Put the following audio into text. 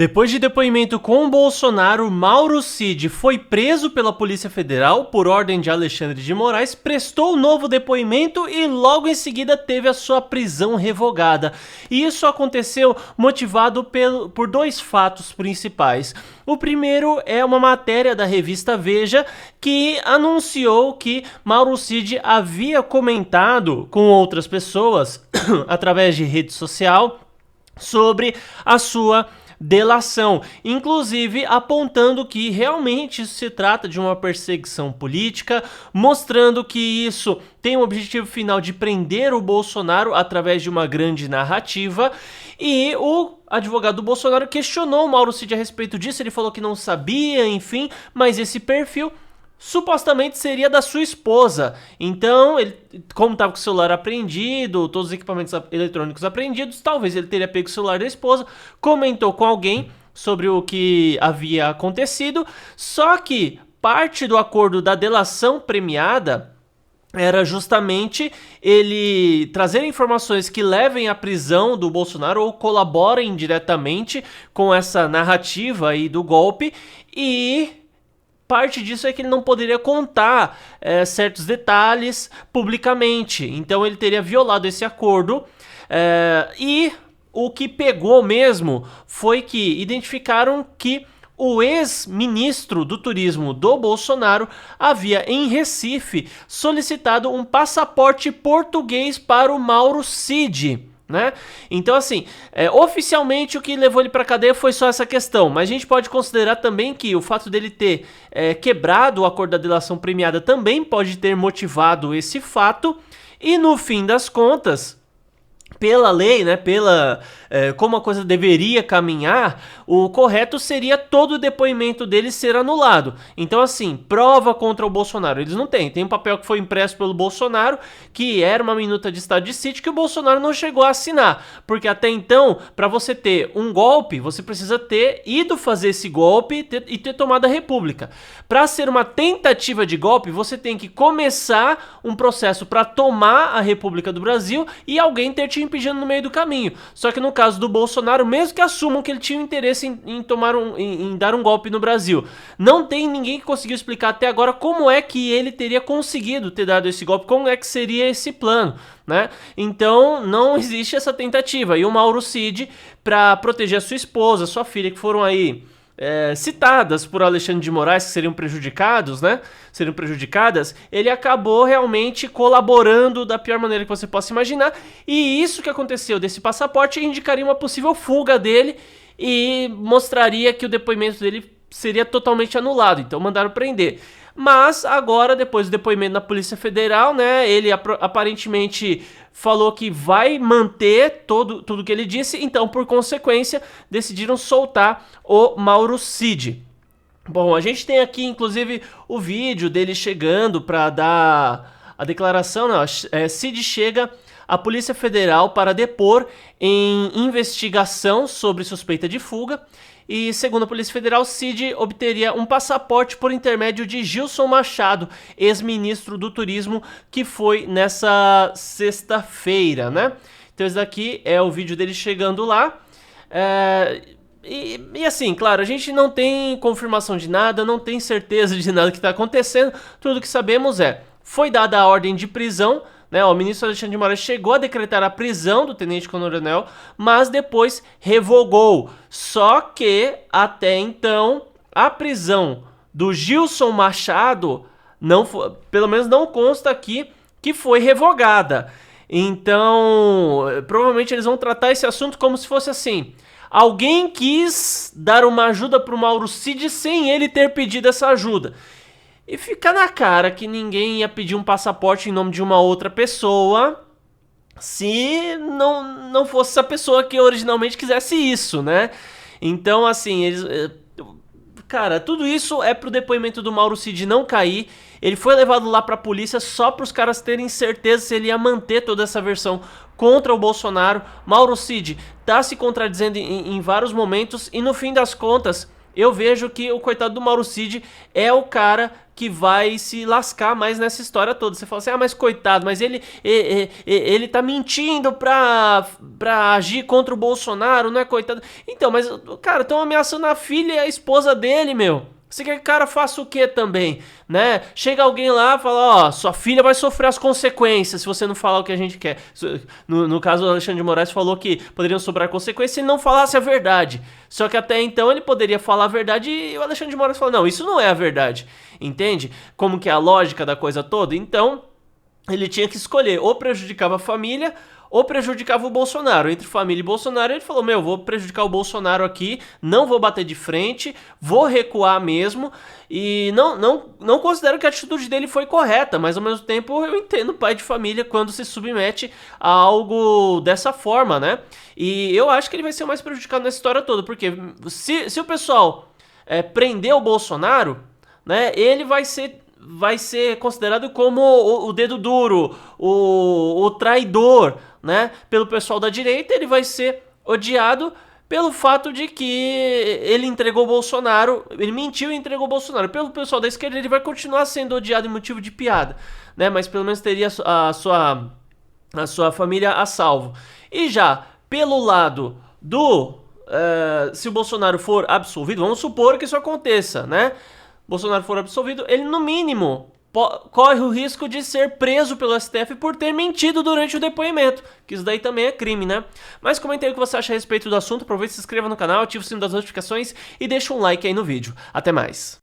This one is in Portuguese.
Depois de depoimento com o Bolsonaro, Mauro Cid foi preso pela Polícia Federal por ordem de Alexandre de Moraes, prestou novo depoimento e logo em seguida teve a sua prisão revogada. E isso aconteceu motivado por dois fatos principais. O primeiro é uma matéria da revista Veja que anunciou que Mauro Cid havia comentado com outras pessoas através de rede social sobre a sua delação, inclusive apontando que realmente isso se trata de uma perseguição política, mostrando que isso tem o objetivo final de prender o Bolsonaro através de uma grande narrativa. E o advogado do Bolsonaro questionou o Mauro Cid a respeito disso, ele falou que não sabia, enfim, mas esse perfil supostamente seria da sua esposa. Então, ele, como estava com o celular apreendido, todos os equipamentos eletrônicos apreendidos, talvez ele teria pego o celular da esposa, comentou com alguém sobre o que havia acontecido, só que parte do acordo da delação premiada era justamente ele trazer informações que levem à prisão do Bolsonaro ou colaborem diretamente com essa narrativa aí do golpe, e parte disso é que ele não poderia contar certos detalhes publicamente. Então ele teria violado esse acordo. E o que pegou mesmo foi que identificaram que o ex-ministro do turismo do Bolsonaro havia em Recife solicitado um passaporte português para o Mauro Cid, né? Então, assim, oficialmente o que levou ele para cadeia foi só essa questão, mas a gente pode considerar também que o fato dele ter quebrado o acordo da delação premiada também pode ter motivado esse fato, e no fim das contas, pela lei, né, como a coisa deveria caminhar, o correto seria todo o depoimento dele ser anulado. Então, assim, prova contra o Bolsonaro eles não têm. Tem um papel que foi impresso pelo Bolsonaro, que era uma minuta de estado de sítio, que o Bolsonaro não chegou a assinar. Porque até então, para você ter um golpe, você precisa ter ido fazer esse golpe e ter tomado a república. Para ser uma tentativa de golpe, você tem que começar um processo para tomar a República do Brasil e alguém ter te impedindo no meio do caminho. Só que no caso do Bolsonaro, mesmo que assumam que ele tinha interesse em dar um golpe no Brasil, não tem ninguém que conseguiu explicar até agora como é que ele teria conseguido ter dado esse golpe, como é que seria esse plano, né? Então não existe essa tentativa. E o Mauro Cid, para proteger a sua esposa, sua filha, que foram aí citadas por Alexandre de Moraes, que seriam prejudicados, né? Seriam prejudicadas, ele acabou realmente colaborando da pior maneira que você possa imaginar, e isso que aconteceu desse passaporte indicaria uma possível fuga dele e mostraria que o depoimento dele seria totalmente anulado, então mandaram prender. Mas agora, depois do depoimento na Polícia Federal, né, ele aparentemente falou que vai manter tudo que ele disse, então, por consequência, decidiram soltar o Mauro Cid. Bom, a gente tem aqui, inclusive, o vídeo dele chegando para dar a declaração, não, Cid chega à Polícia Federal para depor em investigação sobre suspeita de fuga. E, segundo a Polícia Federal, Cid obteria um passaporte por intermédio de Gilson Machado, ex-ministro do Turismo, que foi nessa sexta-feira, né? Então esse daqui é o vídeo dele chegando lá. E assim, claro, a gente não tem confirmação de nada, não tem certeza de nada que está acontecendo. Tudo que sabemos foi dada a ordem de prisão, né? O ministro Alexandre de Moraes chegou a decretar a prisão do tenente-coronel, mas depois revogou. Só que, até então, a prisão do Gilson Machado, pelo menos não consta aqui, que foi revogada. Então, provavelmente eles vão tratar esse assunto como se fosse assim: alguém quis dar uma ajuda para o Mauro Cid sem ele ter pedido essa ajuda. E fica na cara que ninguém ia pedir um passaporte em nome de uma outra pessoa se não fosse essa pessoa que originalmente quisesse isso, né? Então, assim, cara, tudo isso é pro depoimento do Mauro Cid não cair. Ele foi levado lá pra polícia só pros caras terem certeza se ele ia manter toda essa versão contra o Bolsonaro. Mauro Cid tá se contradizendo em vários momentos e, no fim das contas, eu vejo que o coitado do Mauro Cid é o cara que vai se lascar mais nessa história toda. Você fala assim, ah, mas coitado, mas ele tá mentindo pra agir contra o Bolsonaro, não é coitado? Então, mas, cara, estão ameaçando a filha e a esposa dele, meu. Você quer que o cara faça o quê também, né? Chega alguém lá e fala, ó, sua filha vai sofrer as consequências se você não falar o que a gente quer. No caso, o Alexandre de Moraes falou que poderiam sobrar consequências se não falasse a verdade. Só que até então ele poderia falar a verdade e o Alexandre de Moraes falou, não, isso não é a verdade. Entende? Como que é a lógica da coisa toda? Então, ele tinha que escolher, ou prejudicava a família ou prejudicava o Bolsonaro. Entre família e Bolsonaro, ele falou, meu, vou prejudicar o Bolsonaro aqui, não vou bater de frente, vou recuar mesmo, e não considero que a atitude dele foi correta, mas ao mesmo tempo eu entendo o pai de família quando se submete a algo dessa forma, né? E eu acho que ele vai ser o mais prejudicado nessa história toda, porque se o pessoal prender o Bolsonaro, né, ele vai ser considerado como o dedo duro, o traidor, né? Pelo pessoal da direita, ele vai ser odiado pelo fato de que ele entregou o Bolsonaro, ele mentiu e entregou o Bolsonaro. Pelo pessoal da esquerda, ele vai continuar sendo odiado em motivo de piada, né? Mas pelo menos teria a sua família a salvo. E já pelo lado do se o Bolsonaro for absolvido, vamos supor que isso aconteça, né? Bolsonaro for absolvido, ele no mínimo corre o risco de ser preso pelo STF por ter mentido durante o depoimento, que isso daí também é crime, né? Mas comente aí o que você acha a respeito do assunto, aproveite, se inscreva no canal, ative o sino das notificações e deixa um like aí no vídeo. Até mais!